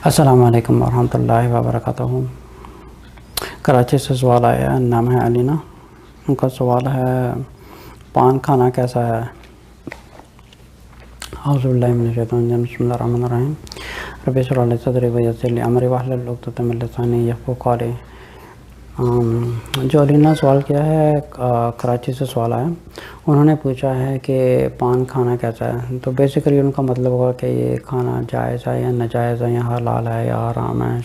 السلام علیکم ورحمۃ اللہ وبرکاتہ۔ کراچی سے سوال آیا، نام ہے علینا۔ ان کا سوال ہے پان کھانا کیسا ہے؟ اعوذ باللہ من الشیطان الرجیم، بسم اللہ الرحمن الرحیم۔ رب اشرح لی صدری ویسر لی امری واحلل عقدۃ من لسانی یفقہوا قولی۔ جو علینا سوال کیا ہے، کراچی سے سوال آیا، انہوں نے پوچھا ہے کہ پان کھانا کیسا ہے۔ تو بیسیکلی ان کا مطلب ہوگا کہ یہ کھانا جائز ہے یا ناجائز ہے یا حلال ہے یا حرام ہے،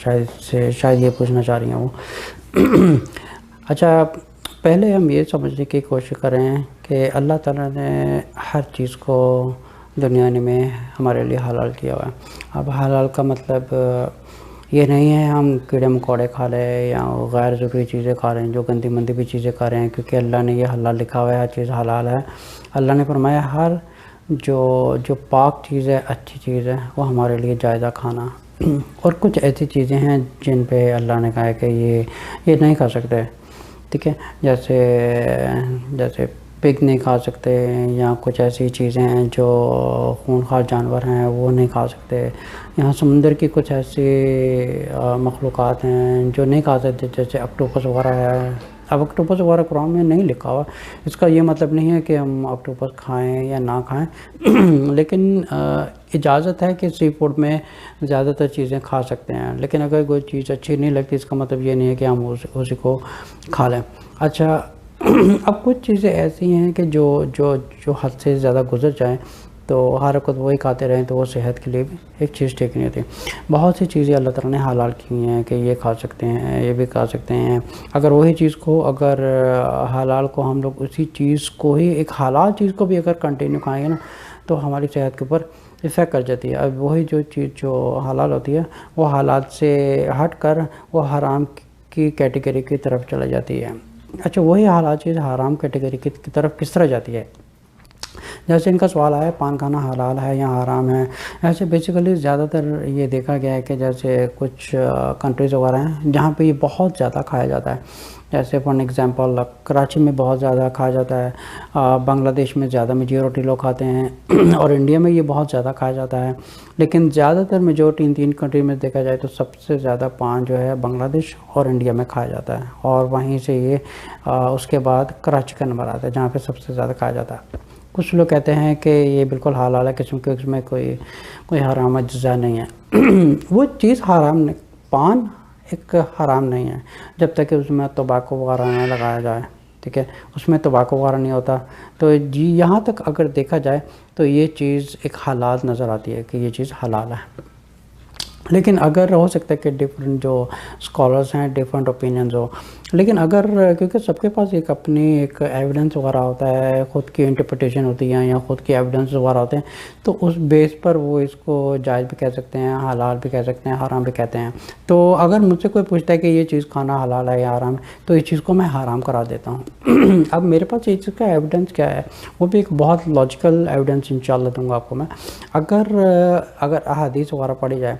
شاید یہ پوچھنا چاہ رہی ہیں وہ۔ اچھا، پہلے ہم یہ سمجھنے کی کوشش کریں کہ اللہ تعالیٰ نے ہر چیز کو دنیا میں ہمارے لیے حلال کیا ہوا ہے۔ اب حلال کا مطلب یہ نہیں ہے ہم کیڑے مکوڑے کھا لیں یا غیر ضروری چیزیں کھا رہے ہیں، جو گندی مندی بھی چیزیں کھا رہے ہیں، کیونکہ اللہ نے یہ حلال لکھا ہوا ہے، ہر چیز حلال ہے۔ اللہ نے فرمایا ہر جو پاک چیز ہے، اچھی چیز ہے، وہ ہمارے لیے جائزہ کھانا۔ اور کچھ ایسی چیزیں ہیں جن پہ اللہ نے کہا ہے کہ یہ نہیں کھا سکتے، ٹھیک ہے، جیسے پگ نہیں کھا سکتے، یا کچھ ایسی چیزیں ہیں جو خونخوار جانور ہیں وہ نہیں کھا سکتے۔ یہاں سمندر کی کچھ ایسی مخلوقات ہیں جو نہیں کھا سکتے، جیسے اکٹوپس وغیرہ ہے۔ اب اکٹوپس وغیرہ قرآن میں نہیں لکھا ہوا، اس کا یہ مطلب نہیں ہے کہ ہم اکٹوپس کھائیں یا نہ کھائیں، لیکن اجازت ہے کہ سی فوڈ میں زیادہ تر چیزیں کھا سکتے ہیں، لیکن اگر کوئی چیز اچھی نہیں لگتی، اس کا مطلب یہ نہیں ہے کہ ہم اسی کو کھا لیں۔ اچھا، اب کچھ چیزیں ایسی ہیں کہ جو حد سے زیادہ گزر جائیں تو ہر وقت وہی کھاتے رہیں تو وہ صحت کے لیے بھی ایک چیز ٹھیک نہیں ہوتی۔ بہت سی چیزیں اللہ تعالیٰ نے حلال کی ہیں کہ یہ کھا سکتے ہیں، یہ بھی کھا سکتے ہیں۔ اگر وہی چیز کو، اگر حلال کو ہم لوگ اسی چیز کو ہی، ایک حلال چیز کو بھی اگر کنٹینیو کھائیں گے نا، تو ہماری صحت کے اوپر افیکٹ کر جاتی ہے۔ اب وہی جو چیز جو حلال ہوتی ہے وہ حالات سے ہٹ کر وہ حرام کی کیٹیگری کی طرف چلا جاتی ہے۔ اچھا، وہی حلال چیز حرام کیٹیگری کی طرف کس طرح جاتی ہے؟ جیسے ان کا سوال ہے پان کھانا حلال ہے یا حرام ہے۔ ایسے بیسیکلی زیادہ تر یہ دیکھا گیا ہے کہ جیسے کچھ کنٹریز وغیرہ ہیں جہاں پہ یہ بہت زیادہ کھایا جاتا ہے، جیسے فار ایگزامپل کراچی میں بہت زیادہ کھایا جاتا ہے، بنگلہ دیش میں زیادہ میجورٹی لوگ کھاتے ہیں، اور انڈیا میں یہ بہت زیادہ کھایا جاتا ہے۔ لیکن زیادہ تر میجورٹی ان تین کنٹری میں دیکھا جائے تو سب سے زیادہ پان جو ہے بنگلہ دیش اور انڈیا میں کھایا جاتا ہے، اور وہیں سے یہ اس کے بعد کراچی کا نمبر آتا ہے جہاں پہ سب سے زیادہ کھایا جاتا ہے۔ کچھ لوگ کہتے ہیں کہ یہ بالکل حلال ہے کیونکہ اس میں کوئی حرام اجزاء نہیں ہے۔ وہ چیز حرام نہیں، پان ایک حرام نہیں ہے جب تک کہ اس میں تمباکو وغیرہ نہ لگایا جائے، ٹھیک ہے، اس میں تمباکو وغیرہ نہیں ہوتا۔ تو جی یہاں تک اگر دیکھا جائے تو یہ چیز ایک حلال نظر آتی ہے کہ یہ چیز حلال ہے۔ لیکن اگر ہو سکتا ہے کہ ڈیفرنٹ جو اسکالرس ہیں ڈیفرنٹ اوپینینز ہو، لیکن اگر کیونکہ سب کے پاس ایک اپنی ایک ایویڈنس وغیرہ ہوتا ہے، خود کی انٹرپریٹیشن ہوتی ہے یا خود کی ایویڈنس وغیرہ ہوتے ہیں، تو اس بیس پر وہ اس کو جائز بھی کہہ سکتے ہیں، حلال بھی کہہ سکتے ہیں، حرام بھی کہتے ہیں۔ تو اگر مجھ سے کوئی پوچھتا ہے کہ یہ چیز کھانا حلال ہے یا حرام ہے، تو اس چیز کو میں حرام قرار دیتا ہوں۔ اب میرے پاس یہ چیز کا ایویڈنس کیا ہے، وہ بھی ایک بہت لاجیکل ایویڈنس انشاءاللہ دوں گا آپ کو میں۔ اگر احادیث وغیرہ پڑھی جائے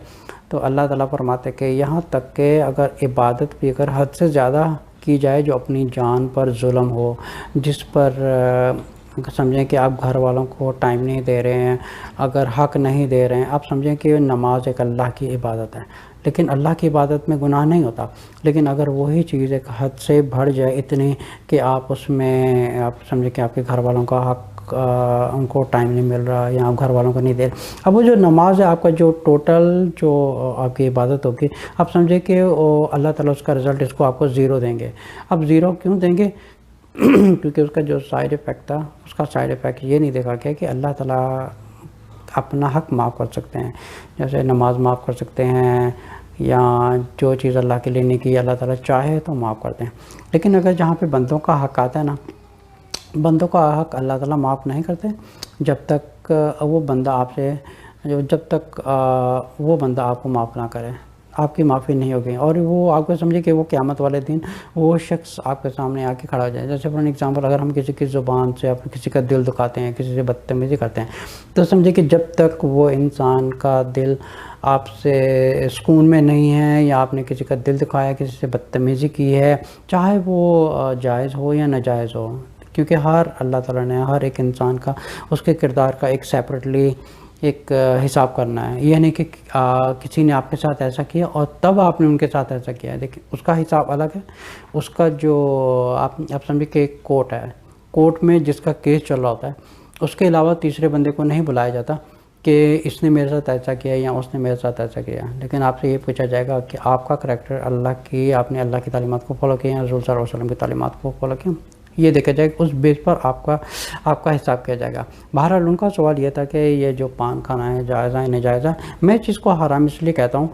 تو اللہ تعالیٰ فرماتے کہ یہاں تک کہ اگر عبادت بھی اگر حد سے زیادہ کی جائے، جو اپنی جان پر ظلم ہو، جس پر سمجھیں کہ آپ گھر والوں کو ٹائم نہیں دے رہے ہیں، اگر حق نہیں دے رہے ہیں، آپ سمجھیں کہ نماز ایک اللہ کی عبادت ہے، لیکن اللہ کی عبادت میں گناہ نہیں ہوتا، لیکن اگر وہی چیز ایک حد سے بڑھ جائے اتنی کہ آپ اس میں آپ سمجھیں کہ آپ کے گھر والوں کا حق ان کو ٹائم نہیں مل رہا یا آپ گھر والوں کو نہیں دے رہے، اب وہ جو نماز ہے آپ کا جو ٹوٹل جو آپ کی عبادت ہوگی، آپ سمجھیں کہ اللہ تعالیٰ اس کا رزلٹ اس کو آپ کو 0 دیں گے۔ اب 0 کیوں دیں گے؟ کیونکہ اس کا جو سائیڈ ایفیکٹ تھا، اس کا سائیڈ ایفیکٹ یہ نہیں دیکھا گیا کہ اللہ تعالیٰ اپنا حق معاف کر سکتے ہیں، جیسے نماز معاف کر سکتے ہیں، یا جو چیز اللہ کے لیے نہیں کی اللہ تعالیٰ چاہے تو معاف کرتے ہیں۔ لیکن اگر جہاں پہ بندوں کا حق آتا ہے نا، بندوں کا حق اللہ تعالیٰ معاف نہیں کرتے جب تک وہ بندہ آپ کو معاف نہ کرے، آپ کی معافی نہیں ہوگی، اور وہ آپ کو سمجھے کہ وہ قیامت والے دن وہ شخص آپ کے سامنے آ کے کھڑا ہو جائے۔ جیسے فار ایگزامپل اگر ہم کسی کی زبان سے اپنے کسی کا دل دکھاتے ہیں، کسی سے بدتمیزی کرتے ہیں، تو سمجھے کہ جب تک وہ انسان کا دل آپ سے سکون میں نہیں ہے، یا آپ نے کسی کا دل دکھایا، کسی سے بدتمیزی کی ہے، چاہے وہ جائز ہو یا ناجائز ہو، کیونکہ اللہ تعالیٰ نے ہر ایک انسان کا، اس کے کردار کا ایک سیپریٹلی ایک حساب کرنا ہے، یہ نہیں کہ کسی نے آپ کے ساتھ ایسا کیا اور تب آپ نے ان کے ساتھ ایسا کیا ہے. دیکھیں اس کا حساب الگ ہے. اس کا جو آپ سمجھے کہ ایک کورٹ ہے، کورٹ میں جس کا کیس چل رہا ہوتا ہے، اس کے علاوہ تیسرے بندے کو نہیں بلایا جاتا کہ اس نے میرے ساتھ ایسا کیا یا اس نے میرے ساتھ ایسا کیا. لیکن آپ سے یہ پوچھا جائے گا کہ آپ کا کریکٹر آپ نے اللہ کی تعلیمات کو فالو کیا یا رسول صلی اللہ علیہ وسلم کی تعلیمات کو فالو کیا، یہ دیکھا جائے گا. اس بیس پر آپ کا حساب کیا جائے گا. بہرحال ان کا سوال یہ تھا کہ یہ جو پان کھانا ہے جائز ہے ناجائز ہے. میں اس چیز کو حرام اس لیے کہتا ہوں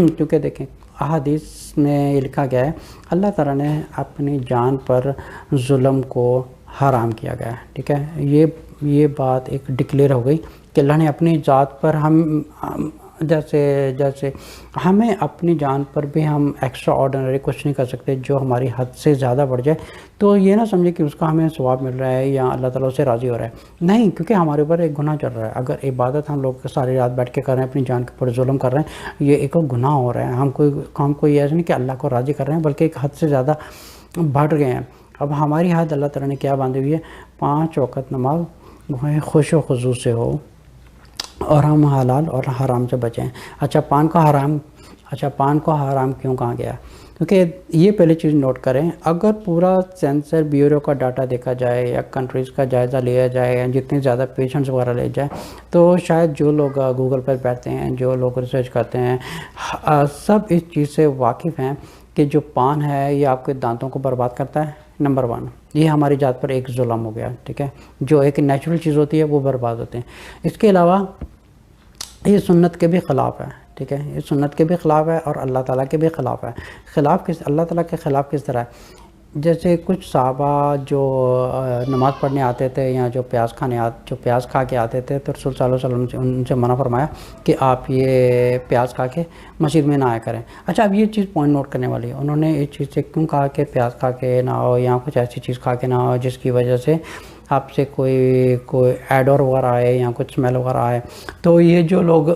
کیونکہ دیکھیں احادیث میں یہ لکھا گیا ہے اللہ تعالیٰ نے اپنی جان پر ظلم کو حرام کیا گیا ہے. ٹھیک ہے، یہ بات ایک ڈکلیئر ہو گئی کہ اللہ نے اپنی ذات پر جیسے ہمیں اپنی جان پر بھی ہم ایکسٹرا آرڈنری کچھ نہیں کر سکتے جو ہماری حد سے زیادہ بڑھ جائے. تو یہ نہ سمجھے کہ اس کا ہمیں ثواب مل رہا ہے یا اللہ تعالیٰ سے راضی ہو رہا ہے، نہیں، کیونکہ ہمارے اوپر ایک گناہ چل رہا ہے. اگر عبادت ہم لوگ ساری رات بیٹھ کے کر رہے ہیں، اپنی جان کے اوپر ظلم کر رہے ہیں، یہ ایک گناہ ہو رہا ہے. ہم کوئی ایسا نہیں کہ اللہ کو راضی کر رہے ہیں، بلکہ ایک حد سے زیادہ بڑھ گئے ہیں. اب ہماری حد اللہ تعالیٰ نے کیا باندھی ہوئی ہے؟ 5 وقت نماز خوش و خضوع سے ہو اور ہم حلال اور حرام سے بچیں. اچھا پان کو حرام کیوں کہا گیا؟ کیونکہ یہ پہلی چیز نوٹ کریں، اگر پورا سینسر بیورو کا ڈاٹا دیکھا جائے یا کنٹریز کا جائزہ لیا جائے یا جتنے زیادہ پیشنٹس وغیرہ لے جائے، تو شاید جو لوگ گوگل پر بیٹھتے ہیں، جو لوگ ریسرچ کرتے ہیں، سب اس چیز سے واقف ہیں کہ جو پان ہے یہ آپ کے دانتوں کو برباد کرتا ہے. نمبر 1، یہ ہماری ذات پر ایک ظلم ہو گیا. ٹھیک ہے، جو ایک نیچرل چیز ہوتی ہے وہ برباد ہوتے ہیں. اس کے علاوہ یہ سنت کے بھی خلاف ہے. ٹھیک ہے، یہ سنت کے بھی خلاف ہے اور اللہ تعالیٰ کے بھی خلاف ہے. اللہ تعالیٰ کے خلاف کس طرح ہے؟ جیسے کچھ صحابہ جو نماز پڑھنے آتے تھے یا جو پیاز کھا کے آتے تھے، تو رسول صلی اللہ علیہ وسلم ان سے منع فرمایا کہ آپ یہ پیاز کھا کے مسجد میں نہ آیا کریں. اچھا اب یہ چیز پوائنٹ نوٹ کرنے والی ہے، انہوں نے اس چیز سے کیوں کہا کہ پیاز کھا کے نہ ہو یا کچھ ایسی چیز کھا کے نہ ہو جس کی وجہ سے آپ سے کوئی ایڈور وغیرہ آئے یا کچھ اسمیل وغیرہ آئے. تو یہ جو لوگ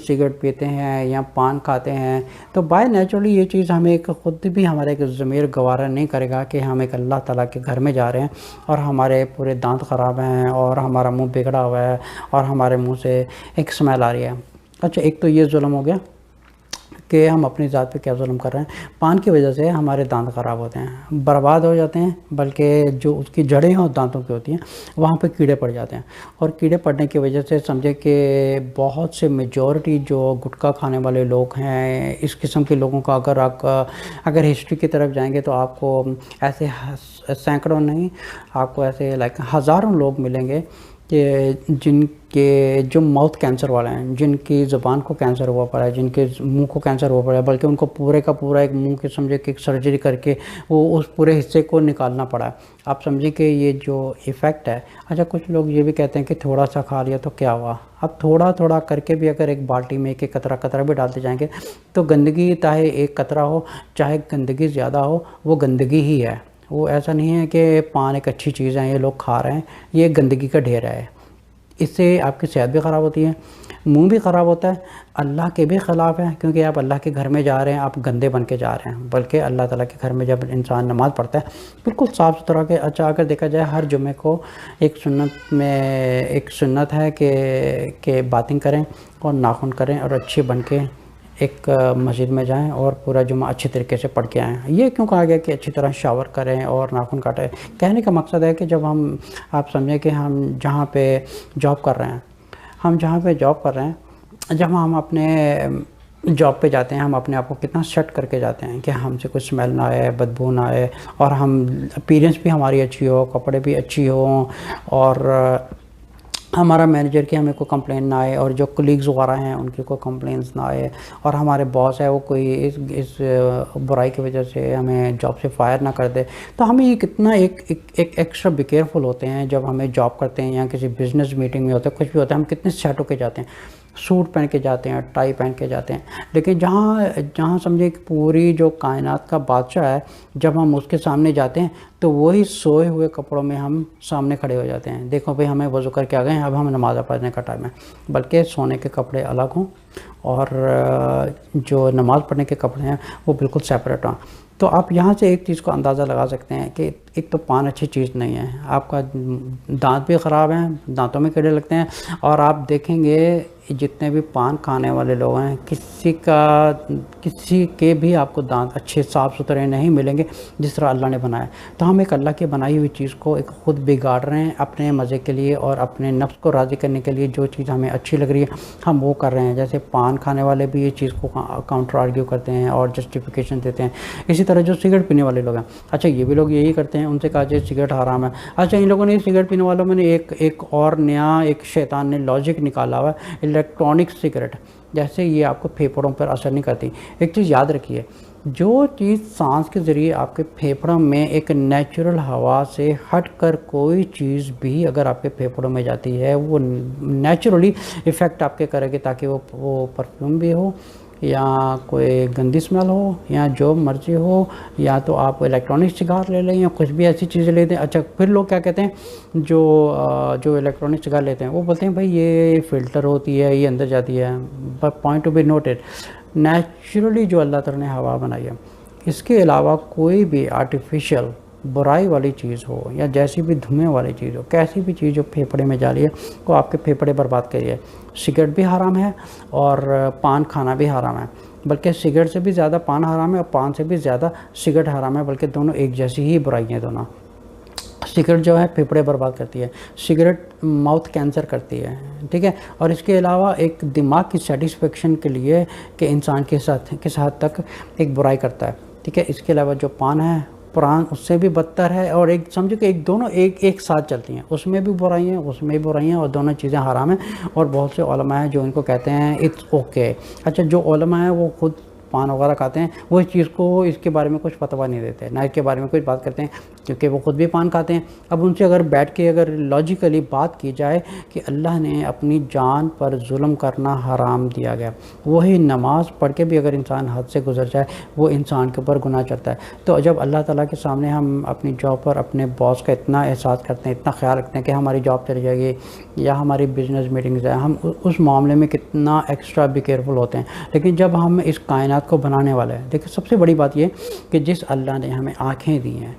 سگریٹ پیتے ہیں یا پان کھاتے ہیں، تو بائی نیچرلی یہ چیز ہمیں خود بھی ہمارے ایک ضمیر گوارا نہیں کرے گا کہ ہم ایک اللہ تعالیٰ کے گھر میں جا رہے ہیں اور ہمارے پورے دانت خراب ہیں اور ہمارا منہ بگڑا ہوا ہے اور ہمارے منہ سے ایک اسمیل آ رہی ہے. اچھا ایک تو یہ ظلم ہو گیا کہ ہم اپنی ذات پہ کیا ظلم کر رہے ہیں. پان کی وجہ سے ہمارے دانت خراب ہوتے ہیں، برباد ہو جاتے ہیں، بلکہ جو اس کی جڑیں ہیں دانتوں کی ہوتی ہیں وہاں پہ کیڑے پڑ جاتے ہیں. اور کیڑے پڑنے کی وجہ سے سمجھے کہ بہت سے میجورٹی جو گٹکا کھانے والے لوگ ہیں، اس قسم کے لوگوں کا اگر ہسٹری کی طرف جائیں گے تو آپ کو ایسے سینکڑوں نہیں، آپ کو ایسے ہزاروں لوگ ملیں گے کہ جن کے جو ماؤتھ کینسر والے ہیں، جن کی زبان کو کینسر ہوا پڑا ہے، جن کے منہ کو کینسر ہوا پڑا ہے، بلکہ ان کو پورے کا پورا ایک منہ کے سمجھے کہ ایک سرجری کر کے وہ اس پورے حصے کو نکالنا پڑا ہے. آپ سمجھیں کہ یہ جو ایفیکٹ ہے. اچھا کچھ لوگ یہ بھی کہتے ہیں کہ تھوڑا سا کھا لیا تو کیا ہوا. اب تھوڑا تھوڑا کر کے بھی اگر ایک بالٹی میں ایک قطرہ بھی ڈالتے جائیں گے تو گندگی چاہے ایک قطرہ ہو چاہے گندگی زیادہ ہو، وہ گندگی ہی ہے. وہ ایسا نہیں ہے کہ پان ایک اچھی چیز ہے یہ لوگ کھا رہے ہیں، یہ گندگی کا ڈھیر ہے. اس سے آپ کی صحت بھی خراب ہوتی ہے، منہ بھی خراب ہوتا ہے، اللہ کے بھی خلاف ہے کیونکہ آپ اللہ کے گھر میں جا رہے ہیں، آپ گندے بن کے جا رہے ہیں. بلکہ اللہ تعالیٰ کے گھر میں جب انسان نماز پڑھتا ہے بالکل صاف ستھرا کے. اچھا اگر دیکھا جائے ہر جمعے کو ایک سنت ہے کہ باتیں کریں اور ناخن کریں اور اچھے بن کے ایک مسجد میں جائیں اور پورا جمعہ اچھے طریقے سے پڑھ کے آئیں. یہ کیوں کہا گیا کہ اچھی طرح شاور کریں اور ناخن کاٹیں؟ کہنے کا مقصد ہے کہ جب آپ سمجھیں کہ ہم جہاں پہ جاب کر رہے ہیں، جب ہم اپنے جاب پہ جاتے ہیں، ہم اپنے آپ کو کتنا سیٹ کر کے جاتے ہیں کہ ہم سے کچھ اسمیل نہ آئے، بدبو نہ آئے، اور ہم اپیرنس بھی ہماری اچھی ہو، کپڑے بھی اچھی ہوں، اور ہمارا مینیجر کی ہمیں کوئی کمپلین نہ آئے، اور جو کلیگز وغیرہ ہیں ان کی کوئی کمپلینس نہ آئے، اور ہمارے باس ہے وہ کوئی اس برائی کی وجہ سے ہمیں جاب سے فائر نہ کر دے. تو ہمیں یہ کتنا ایک ایکسٹرا بی کیئرفل ہوتے ہیں جب ہمیں جاب کرتے ہیں یا کسی بزنس میٹنگ میں ہوتے ہیں، کچھ بھی ہوتا ہے، ہم کتنے سیٹ ہو کے جاتے ہیں، سوٹ پہن کے جاتے ہیں، ٹائی پہن کے جاتے ہیں. لیکن جہاں سمجھے کہ پوری جو کائنات کا بادشاہ ہے، جب ہم اس کے سامنے جاتے ہیں تو وہی سوئے ہوئے کپڑوں میں ہم سامنے کھڑے ہو جاتے ہیں. دیکھو بھئی ہمیں وضو کر کے آ گئے ہیں، اب ہم نماز پڑھنے کا ٹائم ہے. بلکہ سونے کے کپڑے الگ ہوں اور جو نماز پڑھنے کے کپڑے ہیں وہ بالکل سیپریٹ ہوں. تو آپ یہاں سے ایک چیز کو اندازہ لگا سکتے ہیں کہ ایک تو پان اچھی چیز نہیں ہے، آپ کا دانت بھی خراب ہیں، دانتوں میں کیڑے لگتے ہیں، اور آپ دیکھیں گے جتنے بھی پان کھانے والے لوگ ہیں کسی کے بھی آپ کو دانت اچھے صاف ستھرے نہیں ملیں گے جس طرح اللہ نے بنایا. تو ہم ایک اللہ کی بنائی ہوئی چیز کو ایک خود بگاڑ رہے ہیں اپنے مزے کے لیے اور اپنے نفس کو راضی کرنے کے لیے. جو چیز ہمیں اچھی لگ رہی ہے ہم وہ کر رہے ہیں. جیسے پان کھانے والے بھی یہ چیز کو کاؤنٹر آرگیو کرتے ہیں اور جسٹیفیکیشن دیتے ہیں. اسی طرح جو سگریٹ پینے والے لوگ ہیں، اچھا یہ بھی لوگ یہی کرتے ہیں، ان سے کہا جائے سگریٹ حرام ہے. اچھا ان لوگوں نے سگریٹ پینے والوں میں نے ایک اور نیا ایک شیطان نے لاجک نکالا ہوا ہے، الیکٹرانک سگریٹ. جیسے یہ آپ کو پھیپھڑوں پر اثر نہیں کرتی. ایک چیز یاد رکھیے، جو چیز سانس کے ذریعے آپ کے پھیپھڑوں میں ایک نیچرل ہوا سے ہٹ کر کوئی چیز بھی اگر آپ کے پھیپھڑوں میں جاتی ہے وہ نیچرلی ایفیکٹ آپ کے کرے گی، تاکہ وہ پرفیوم بھی ہو یا کوئی گندی اسمیل ہو یا جو مرضی ہو، یا تو آپ الیکٹرانک سگار لے لیں یا کچھ بھی ایسی چیزیں لیتے ہیں. اچھا پھر لوگ کیا کہتے ہیں جو الیکٹرانک سگار لیتے ہیں وہ بولتے ہیں بھائی یہ فلٹر ہوتی ہے، یہ اندر جاتی ہے. But point to be noted, naturally جو اللہ تعالیٰ نے ہوا بنائی ہے، اس کے علاوہ کوئی بھی آرٹیفیشل برائی والی چیز ہو یا جیسی بھی دھوئیں والی چیز ہو، کیسی بھی چیز جو پھیپھڑے میں جا رہی ہے وہ آپ کے پھیپھڑے برباد کریے. سگریٹ بھی حرام ہے اور پان کھانا بھی حرام ہے، بلکہ سگریٹ سے بھی زیادہ پان حرام ہے اور پان سے بھی زیادہ سگریٹ حرام ہے، بلکہ دونوں ایک جیسی ہی برائی ہیں دونوں. سگریٹ جو ہے پھیپھڑے برباد کرتی ہے، سگریٹ ماؤتھ کینسر کرتی ہے، ٹھیک ہے. اور اس کے علاوہ ایک دماغ کی سیٹسفیکشن کے لیے کہ انسان کے ساتھ کس حد تک ایک برائی کرتا ہے، ٹھیک ہے. اس کے علاوہ جو پان ہے، پران اس سے بھی بدتر ہے، اور ایک سمجھو کہ دونوں ایک ساتھ چلتی ہیں. اس میں بھی برائی ہیں، اس میں بھی برائی ہیں، اور دونوں چیزیں حرام ہیں. اور بہت سے علماء ہیں جو ان کو کہتے ہیں اٹس اوکے. اچھا جو علماء ہیں وہ خود پان وغیرہ کھاتے ہیں، وہ اس چیز کو اس کے بارے میں کچھ فتویٰ نہیں دیتے، نہ اس کے بارے میں کچھ بات کرتے ہیں، کیونکہ وہ خود بھی پان کھاتے ہیں. اب ان سے اگر بیٹھ کے اگر لاجیکلی بات کی جائے کہ اللہ نے اپنی جان پر ظلم کرنا حرام دیا گیا، وہی نماز پڑھ کے بھی اگر انسان حد سے گزر جائے وہ انسان کے اوپر گناہ چڑھتا ہے. تو جب اللہ تعالیٰ کے سامنے ہم اپنی جاب پر اپنے باس کا اتنا احساس کرتے ہیں، اتنا خیال رکھتے ہیں کہ ہماری جاب چلی جائے گی یا ہماری بزنس میٹنگز ہیں، ہم اس معاملے میں کتنا ایکسٹرا بھی کیئرفل ہوتے ہیں. لیکن جب ہم اس کائنات کو بنانے والے ہیں، دیکھیں سب سے بڑی بات یہ کہ جس اللہ نے ہمیں آنکھیں دی ہیں،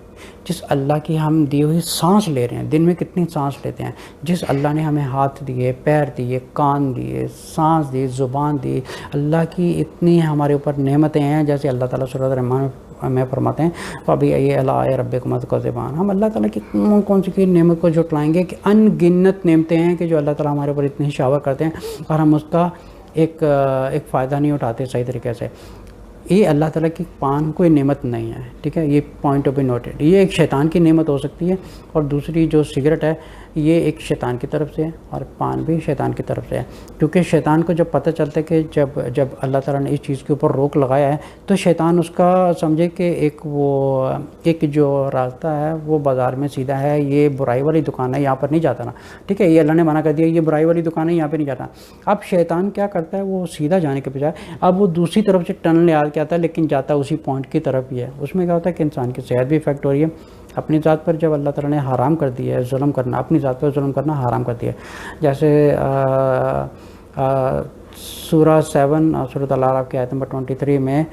جس اللہ کی ہم دی ہوئی سانس لے رہے ہیں، دن میں کتنی سانس لیتے ہیں، جس اللہ نے ہمیں ہاتھ دیے، پیر دیے، کان دیے، سانس دی، زبان دی، اللہ کی اتنی ہمارے اوپر نعمتیں ہیں. جیسے اللہ تعالیٰ سورۃ الرحمن میں فرماتے ہیں فَبِأَيِّ آلَاءِ رَبِّكُمَا تُكَذِّبَانِ. ہم اللہ تعالیٰ کی کون سی نعمت کو جھٹلائیں گے کہ ان گنت نعمتیں ہیں کہ جو اللہ تعالیٰ ہمارے اوپر اتنی شاور کرتے ہیں اور ہم اس کا ایک فائدہ نہیں اٹھاتے صحیح طریقے سے. یہ اللہ تعالیٰ کی پان کوئی نعمت نہیں ہے، ٹھیک ہے. یہ پوائنٹ ٹو بی نوٹڈ. یہ ایک شیطان کی نعمت ہو سکتی ہے، اور دوسری جو سگریٹ ہے یہ ایک شیطان کی طرف سے ہے، اور پان بھی شیطان کی طرف سے ہے. کیونکہ شیطان کو جب پتہ چلتا ہے کہ جب اللہ تعالیٰ نے اس چیز کے اوپر روک لگایا ہے تو شیطان اس کا سمجھے کہ ایک جو راستہ ہے وہ بازار میں سیدھا ہے، یہ برائی والی دکان ہے، یہاں پر نہیں جاتا نا، ٹھیک ہے. یہ اللہ نے منع کر دیا یہ برائی والی دکان ہے، یہاں پہ نہیں جاتا. اب شیطان کیا کرتا ہے، وہ سیدھا جانے کے بجائے اب وہ دوسری طرف سے ٹنل نکال کے آتا ہے، لیکن جاتا اسی پوائنٹ کی طرف ہی ہے. اس میں کیا ہوتا ہے کہ انسان کی صحت بھی افیکٹ ہو رہی ہے. اپنی ذات پر جب اللہ تعالیٰ نے حرام کر دیا ہے ظلم کرنا، اپنی ذات پر ظلم کرنا حرام کر دیا ہے. جیسے سورہ 7 سورۃ الاعراف کی آیت نمبر 23 میں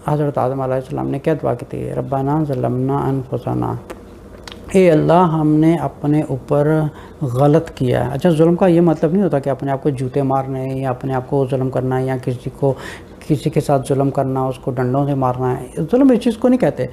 حضرت آدم علیہ السلام نے کیا دعا کی تھی؟ ربنا ظلمنا انفسنا، اے اللہ ہم نے اپنے اوپر غلط کیا ہے. اچھا ظلم کا یہ مطلب نہیں ہوتا کہ اپنے آپ کو جوتے مارنے یا اپنے آپ کو ظلم کرنا یا کسی کے ساتھ ظلم کرنا، اس کو ڈنڈوں سے مارنا ہے. ظلم اس چیز کو نہیں کہتے.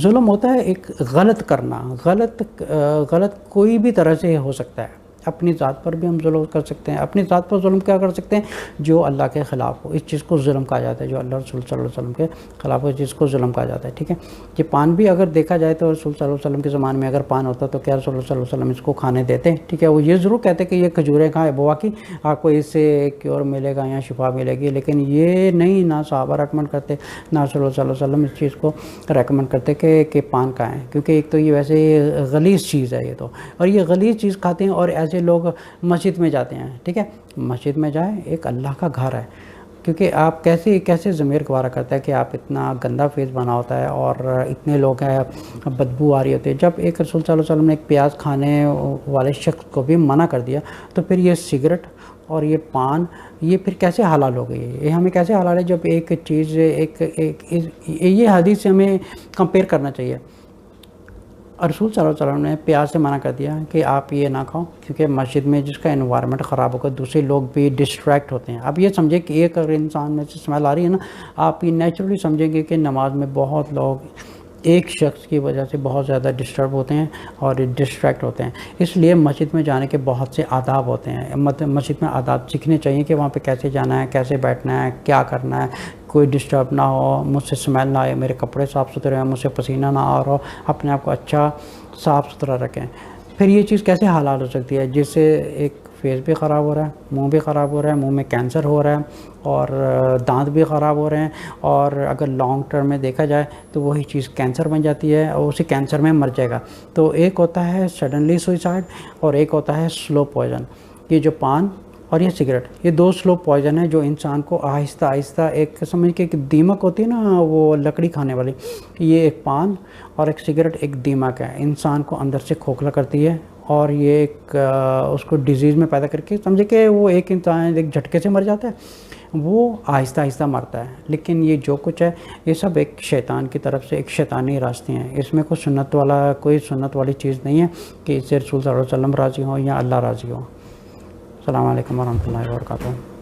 ظلم ہوتا ہے ایک غلط کرنا. غلط کوئی بھی طرح سے ہو سکتا ہے. اپنی ذات پر بھی ہم ظلم کر سکتے ہیں. اپنی ذات پر ظلم کیا کر سکتے ہیں؟ جو اللہ کے خلاف ہو، اس چیز کو ظلم کہا جاتا ہے. جو اللہ رسول صلی اللہ علیہ وسلم کے خلاف ہو، اس چیز کو ظلم کہا جاتا ہے، ٹھیک ہے. یہ پان بھی اگر دیکھا جائے تو رسول صلی اللہ علیہ وسلم کے زمانے میں اگر پان ہوتا تو کیا رسول صلی اللہ علیہ وسلم اس کو کھانے دیتے؟ ٹھیک ہے. وہ یہ ضرور کہتے کہ یہ کھجوریں کھائیں بوا کی، آپ کو اس سے کیور ملے گا یا شفا ملے گی، لیکن یہ نہیں، نہ صحابہ ریکمنڈ کرتے نہ رسول اللہ صلی اللہ علیہ وسلم اس چیز کو ریکمنڈ کرتے کہ پان کھائیں. کیونکہ ایک تو یہ ویسے غلیظ چیز ہے یہ تو، اور یہ غلیظ چیز کھاتے ہیں. اور ایسے لوگ مسجد میں جاتے ہیں، ٹھیک ہے. مسجد میں جائیں، ایک اللہ کا گھر ہے. کیونکہ آپ کیسے ضمیر گوارا کرتا ہے کہ آپ اتنا گندا فیس بنا ہوتا ہے اور اتنے لوگ ہیں بدبو آ رہی ہوتی ہے. جب ایک رسول صلی اللہ علیہ وسلم نے ایک پیاز کھانے والے شخص کو بھی منع کر دیا تو پھر یہ سگریٹ اور یہ پان یہ پھر کیسے حلال ہو گئی ہے؟ یہ ہمیں کیسے حلال ہے جب ایک چیز یہ حدیث سے ہمیں کمپیئر کرنا چاہیے. رسول صلی اللہ علیہ وسلم نے پیاز سے منع کر دیا کہ آپ یہ نہ کھاؤ، کیونکہ مسجد میں جس کا انوائرمنٹ خراب ہوگا دوسرے لوگ بھی ڈسٹریکٹ ہوتے ہیں. اب یہ سمجھیں کہ ایک اگر انسان میں سے اسمیل آ رہی ہے نا، آپ یہ نیچرلی سمجھیں گے کہ نماز میں بہت لوگ ایک شخص کی وجہ سے بہت زیادہ ڈسٹرب ہوتے ہیں اور ڈسٹریکٹ ہوتے ہیں. اس لیے مسجد میں جانے کے بہت سے آداب ہوتے ہیں. مسجد میں آداب سیکھنے چاہیے کہ وہاں پہ کیسے جانا ہے، کیسے بیٹھنا ہے، کیا کرنا ہے، کوئی ڈسٹرب نہ ہو، مجھ سے اسمیل نہ آئے، میرے کپڑے صاف ستھرے ہیں، مجھ سے پسینہ نہ آ رہا ہو، اپنے آپ کو اچھا صاف ستھرا رکھیں. پھر یہ چیز کیسے حلال ہو سکتی ہے جس سے ایک فیس بھی خراب ہو رہا ہے، منہ بھی خراب ہو رہا ہے، منہ میں کینسر ہو رہا ہے اور دانت بھی خراب ہو رہے ہیں، اور اگر لانگ ٹرم میں دیکھا جائے تو وہی چیز کینسر بن جاتی ہے اور اسی کینسر میں مر جائے گا. تو ایک ہوتا ہے سڈنلی سوئسائڈ اور ایک ہوتا ہے سلو پوائزن. یہ جو پان اور یہ سگریٹ، یہ دو سلو پوائزن ہیں جو انسان کو آہستہ آہستہ ایک سمجھ کے ایک دیمک ہوتی ہے نا وہ لکڑی کھانے والی، یہ ایک پان اور ایک سگریٹ ایک دیمک ہے، انسان کو اندر سے کھوکھلا کرتی ہے اور یہ ایک اس کو ڈیزیز میں پیدا کر کے سمجھے کہ وہ ایک انسان ایک جھٹکے سے مر جاتا ہے، وہ آہستہ آہستہ مرتا ہے. لیکن یہ جو کچھ ہے یہ سب ایک شیطان کی طرف سے ایک شیطانی راستے ہیں. اس میں کوئی سنت والی چیز نہیں ہے کہ اس سے رسول صلی اللہ علیہ وسلم راضی ہوں یا اللہ راضی ہوں. السلام علیکم ورحمۃ اللہ وبرکاتہ.